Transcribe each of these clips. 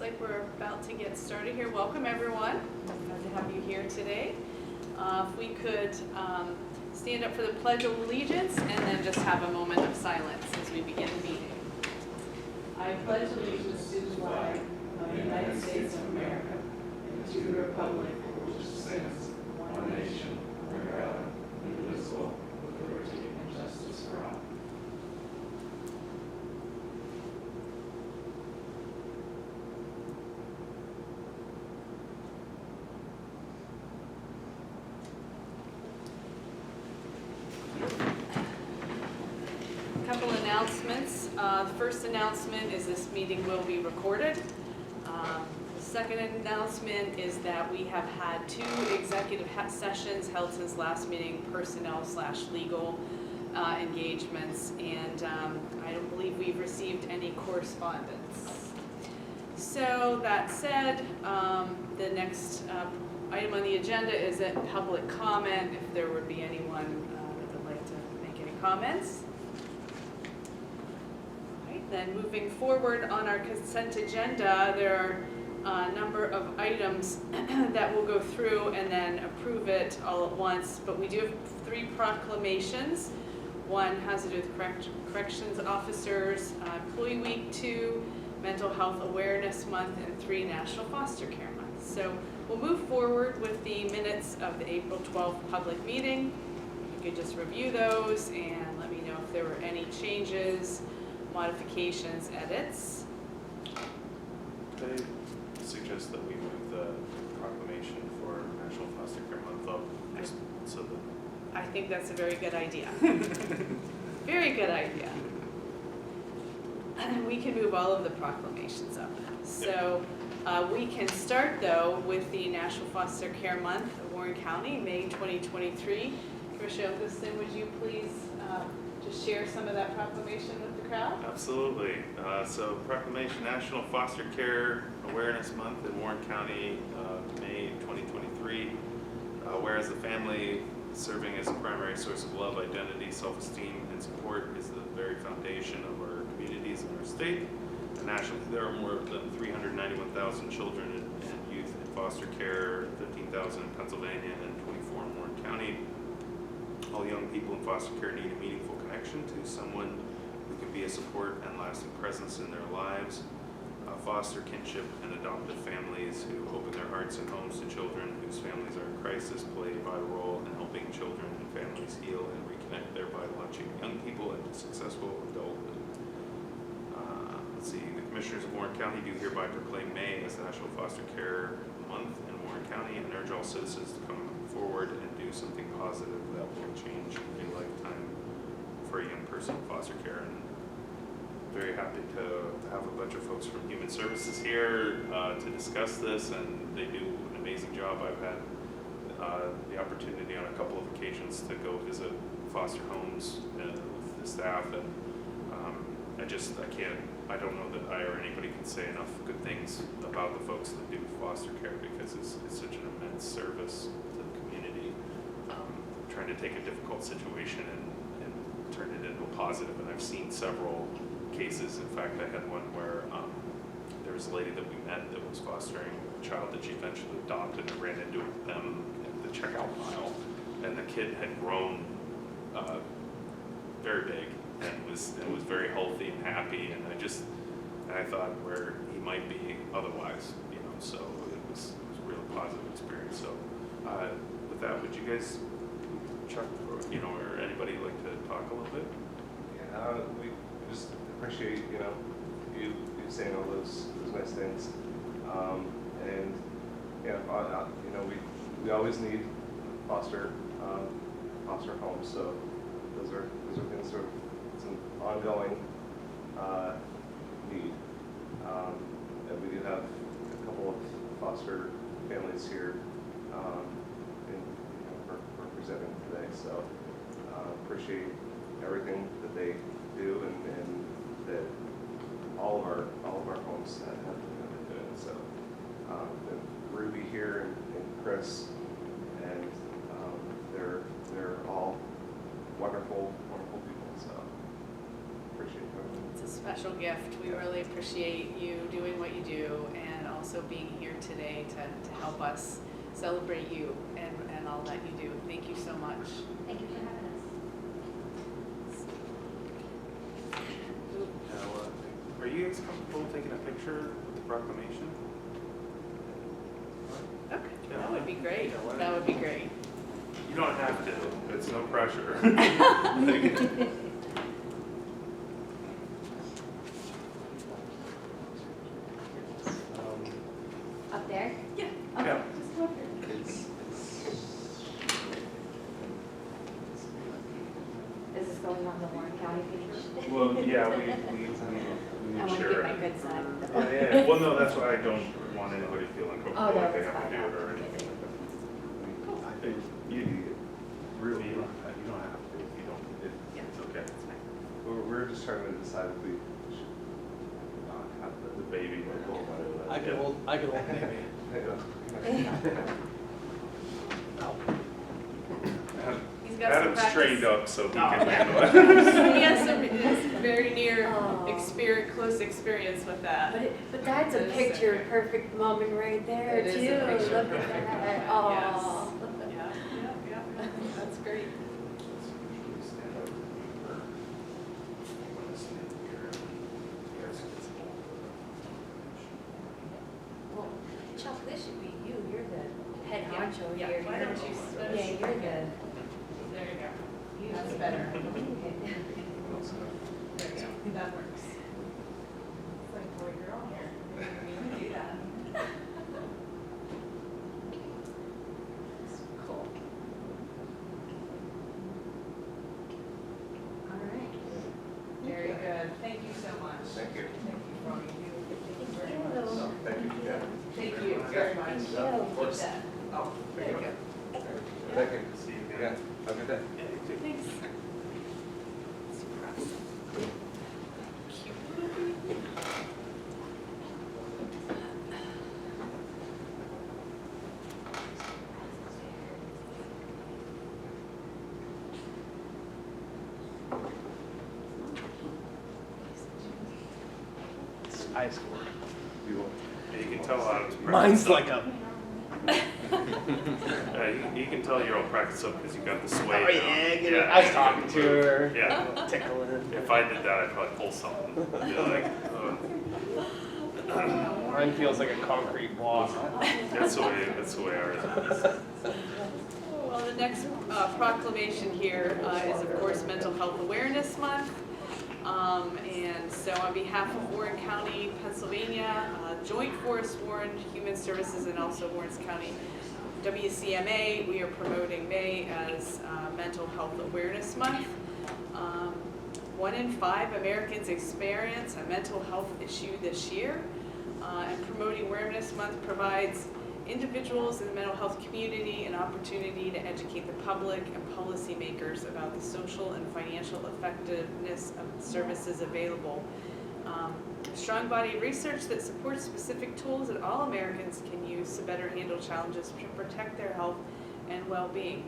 looks like we're about to get started here. Welcome, everyone. Glad to have you here today. If we could stand up for the Pledge of Allegiance and then just have a moment of silence as we begin the meeting. I pledge allegiance to the flag of the United States of America and to the republic for which it stands, one nation, under God, indivisible, with liberty and justice for all. Announcements. The first announcement is this meeting will be recorded. The second announcement is that we have had 2 executive sessions held since last meeting, personnel/legal engagements, and I don't believe we've received any correspondence. So that said, the next item on the agenda is a public comment, if there would be anyone that would like to make any comments. Then moving forward on our consent agenda, there are a number of items that we'll go through and then approve it all at once. But we do have 3 proclamations. One has to do with corrections officers, Employee Week, 2, Mental Health Awareness Month, and 3, National Foster Care Month. So we'll move forward with the minutes of the April 12th public meeting. You could just review those and let me know if there were any changes, modifications, edits. I suggest that we move the proclamation for National Foster Care Month up, just so that. I think that's a very good idea. Very good idea. And we can move all of the proclamations up now. So we can start though with the National Foster Care Month of Warren County, May 2023. Commissioner Oakleston, would you please just share some of that proclamation with the crowd? Absolutely. So Proclamation National Foster Care Awareness Month in Warren County, May 2023. Whereas the family serving as a primary source of love, identity, self-esteem, and support is the very foundation of our communities in our state. And nationally, there are more than 391,000 children and youth in foster care, 15,000 in Pennsylvania, and 24 in Warren County. All young people in foster care need a meaningful connection to someone who can be a support and lasting presence in their lives. Foster, kinship, and adoptive families who open their hearts and homes to children whose families are in crisis play a vital role in helping children and families heal and reconnect, thereby launching young people into successful adulthood. Let's see, the Commissioners of Warren County do hereby proclaim May as National Foster Care Month in Warren County and urge all citizens to come forward and do something positive that will change a lifetime for a young person in foster care. And very happy to have a bunch of folks from Human Services here to discuss this, and they do an amazing job. I've had the opportunity on a couple of occasions to go visit foster homes with the staff, and I don't know that I or anybody can say enough good things about the folks that do foster care, because it's such an immense service to the community, trying to take a difficult situation and turn it into a positive. And I've seen several cases. In fact, I had one where there was a lady that we met that was fostering a child that she eventually adopted, and ran into them at the checkout aisle, and the kid had grown very big and was very healthy and happy, and I thought where he might be otherwise, so it was a real positive experience. So with that, would you guys, Chuck, or anybody like to talk a little bit? Yeah, we just appreciate you saying all those nice things, and yeah, we always need foster homes, so those are things sort of some ongoing need, and we do have a couple of foster families here representing today, so appreciate everything that they do and that all of our homes have been doing. So Ruby here and Chris, and they're all wonderful people. So appreciate it. It's a special gift. We really appreciate you doing what you do, and also being here today to help us celebrate you and all that you do. Thank you so much. Thank you for having us. Now, are you guys comfortable taking a picture with the proclamation? Okay, Yeah. that would be great. Yeah, why That not? would be great. You don't have to. It's no pressure. Up there? Yeah. Okay, Yeah. just go up there. Is this going on the Warren County page? Well, yeah, we I need want to to share get my it. good side. Yeah, yeah. Well, no, that's why I don't want anybody feeling Oh, uncomfortable no, if they that's have to do fine. it or anything like that. I think you really you don't have to if you don't. Yeah. It's okay. That's fine. We're just trying to decide if we should not have The baby or whatever. I can hold maybe. He's got some Adam's practice. trained up so he can Yeah. handle it. He has some very near Oh. close experience with that. But that's a It is picture okay. perfect moment right there It is a too. picture Look perfect at moment. that. Yes. Oh. Yeah. That's great. Stand up for when I stand here. You guys can see. Well, Chuck, this should be you. You're the head Yeah, honcho yeah. here. Why don't you switch? Yeah, you're the. There you go. That's better. There you go. That works. It's like boy girl here. We can do that. Cool. All right. Very good. Thank you so much. Thank you. Thank you for all you do. Thank you very Thank much. you. Thank you, yeah. Thank you very much. Thank you. Keep that. Oh, There you go. Thank you. See you Yeah, again. have a good day. Yeah, you too. Thanks. High score. You will. Yeah, you can tell Adam's practiced Mine's up. like a. You can tell you're all practiced up because you got the sway. Oh down. yeah, get it. I was talking to her. Yeah. Tickling. If I did that, I'd probably pull something. Be like, Mine feels like a concrete block. that's the way ours is. Well, the next proclamation here is, of course, Mental Health Awareness Month. And so on behalf of Warren County, Pennsylvania, Joint Force Warren Human Services, and also Warren County WCMA, we are promoting May as Mental Health Awareness Month. 1 in 5 Americans experience a mental health issue this year. And promoting Awareness Month provides individuals in the mental health community an opportunity to educate the public and policymakers about the social and financial effectiveness of services available. Strong body of research that supports specific tools that all Americans can use to better handle challenges to protect their health and well-being.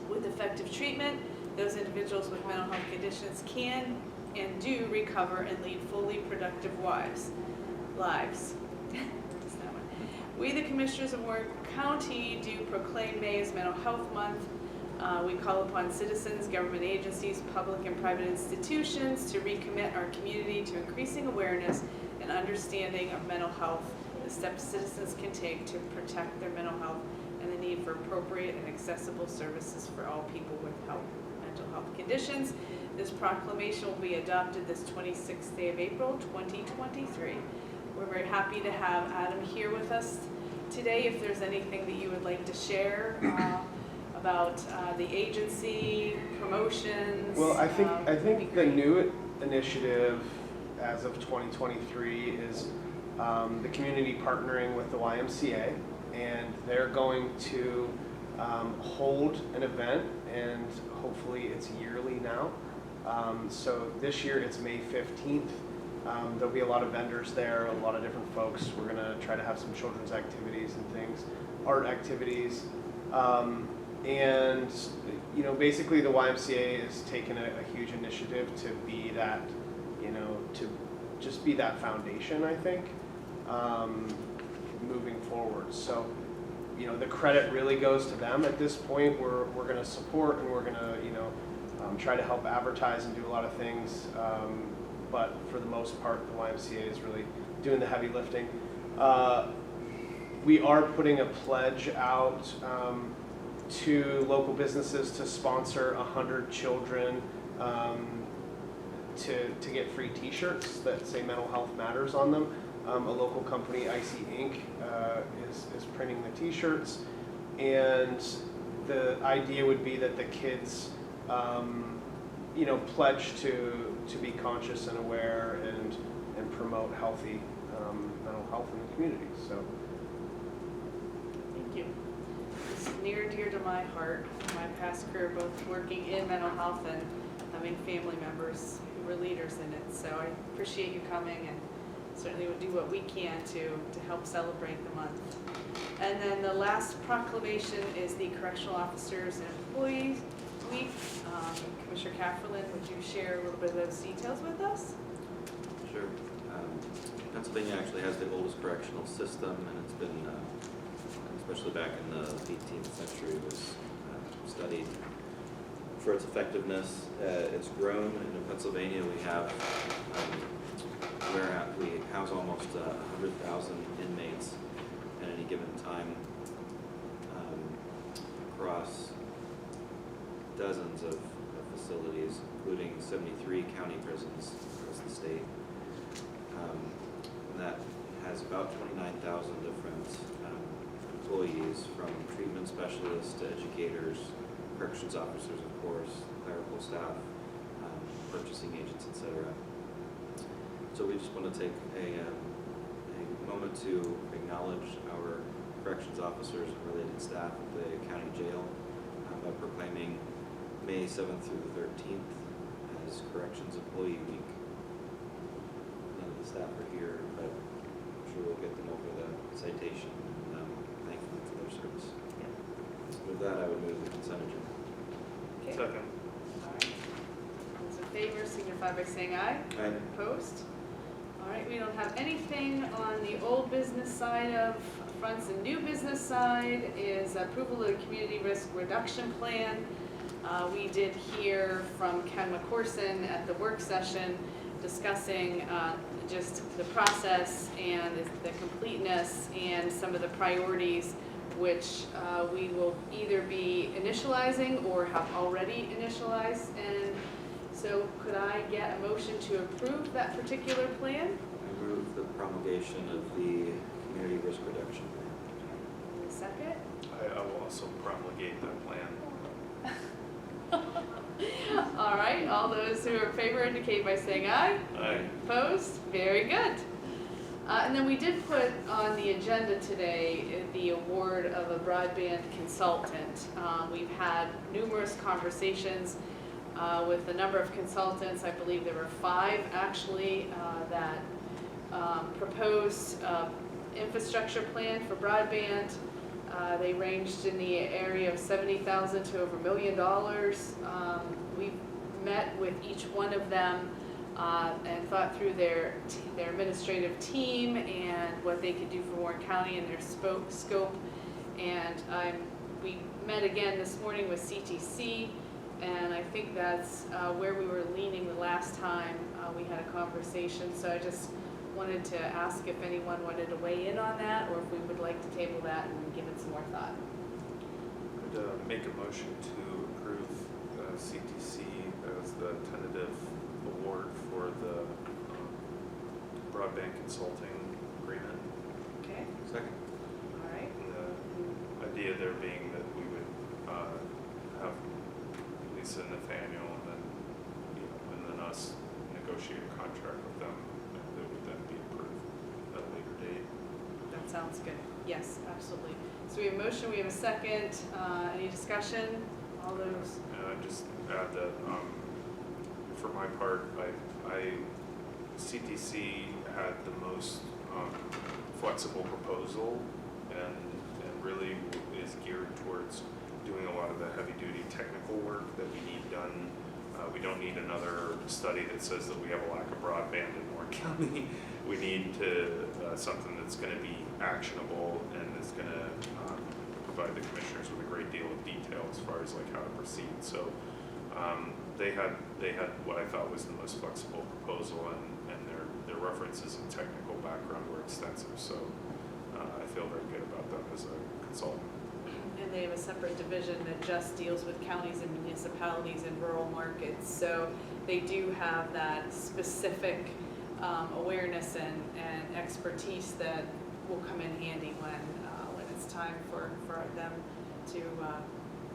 With effective treatment, those individuals with mental health conditions can and do recover and lead fully productive lives. We, the Commissioners of Warren County, do proclaim May as Mental Health Month. We call upon citizens, government agencies, public and private institutions to recommit our community to increasing awareness and understanding of mental health, the steps citizens can take to protect their mental health, and the need for appropriate and accessible services for all people with mental health conditions. This proclamation will be adopted this 26th day of April, 2023. We're very happy to have Adam here with us today. If there's anything that you would like to share about the agency, promotions. Well, I think would be the great. new initiative as of 2023 is the community partnering with the YMCA, and they're going to hold an event, and hopefully it's yearly now. So this year it's May 15th. There'll be a lot of vendors there, a lot of different folks. We're gonna try to have some children's activities and things, art activities. And you know, basically the YMCA has taken a huge initiative to be that, you know, to just be that foundation, I think. moving forward. So, the credit really goes to them at this point. We're going to support, and we're going to, try to help advertise and do a lot of things. But for the most part, the YMCA is really doing the heavy lifting. We are putting a pledge out to local businesses to sponsor 100 children to get free T-shirts that say Mental Health Matters on them. A local company, Icy Inc., is printing the T-shirts, and the idea would be that the kids, pledge to be conscious and aware and promote healthy mental health in the community. So, Thank you. It's near and dear to my heart, my past career, both working in mental health and having family members who were leaders in it. So I appreciate you coming, and certainly would do what we can to help celebrate the month. And then the last proclamation is the Correctional Officers and Employees Week. Commissioner Kafferlin, would you share a little bit of those details with us? Sure. Pennsylvania actually has the oldest correctional system, and it's been, especially back in the 18th century, was studied for its effectiveness. It's grown. In Pennsylvania, we have where we house almost 100,000 inmates at any given time across dozens of facilities, including 73 county prisons across the state. And that has about 29,000 different employees, from treatment specialists to educators, corrections officers, of course, clerical staff, purchasing agents, etc. So we just want to take a moment to acknowledge our corrections officers and related staff at the county jail by proclaiming May 7th through the 13th as Corrections Employee Week. None of the staff are here, but I'm sure we'll get them over the citation and thank them for their service. So with that, I would move the consent agenda. Okay. Second. All right. Those in favor signify by saying aye. Aye. Opposed? All right, we don't have anything on the old business side of fronts. The new business side is approval of the community risk reduction plan. We did hear from Ken McCorson at the work session discussing just the process and the completeness and some of the priorities, which we will either be initializing or have already initialized. And so could I get a motion to approve that particular plan? I move the promulgation of the community risk reduction plan. In a second? I will also promulgate that plan. All right, all those who are in favor indicate by saying aye. Aye. Opposed? Very good. And then we did put on the agenda today the award of a broadband consultant. We've had numerous conversations with a number of consultants. I believe there were 5 actually that proposed infrastructure plan for broadband. They ranged in the area of $70,000 to over $1 million. We've met with each one of them and thought through their administrative team and what they could do for Warren County and their scope. And we met again this morning with CTC, and I think that's where we were leaning the last time we had a conversation. So I just wanted to ask if anyone wanted to weigh in on that, or if we would like to table that and give it some more thought. Would make a motion to approve CTC as the tentative award for the broadband consulting agreement. Okay, Second. all right. And the idea there being that we would have Lisa and Nathaniel, and then us negotiate a contract with them that would then be approved at a later date. That sounds good. Yes, absolutely. So we have a motion, we have a second. Any discussion? All those? And I just add that for my part, CTC had the most flexible proposal and really is geared towards doing a lot of the heavy-duty technical work that we need done. We don't need another study that says that we have a lack of broadband in Warren County. We need to something that's going to be actionable and is going to provide the commissioners with a great deal of detail as far as like how to proceed. So they had what I thought was the most flexible proposal, and their references and technical background were extensive. So I feel very good about them as a consultant. And they have a separate division that just deals with counties and municipalities and rural markets. So they do have that specific awareness and expertise that will come in handy when it's time for them to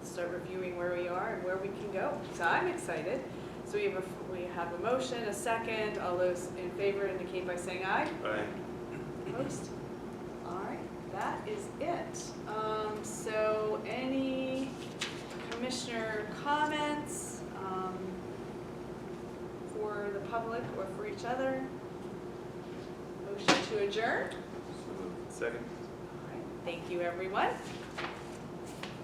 start reviewing where we are and where we can go. So I'm excited. So we have a motion, a second. All those in favor indicate by saying aye. Aye. Opposed? All right, that is it. So any commissioner comments for the public or for each other? Motion to adjourn? Second. All right, thank you, everyone.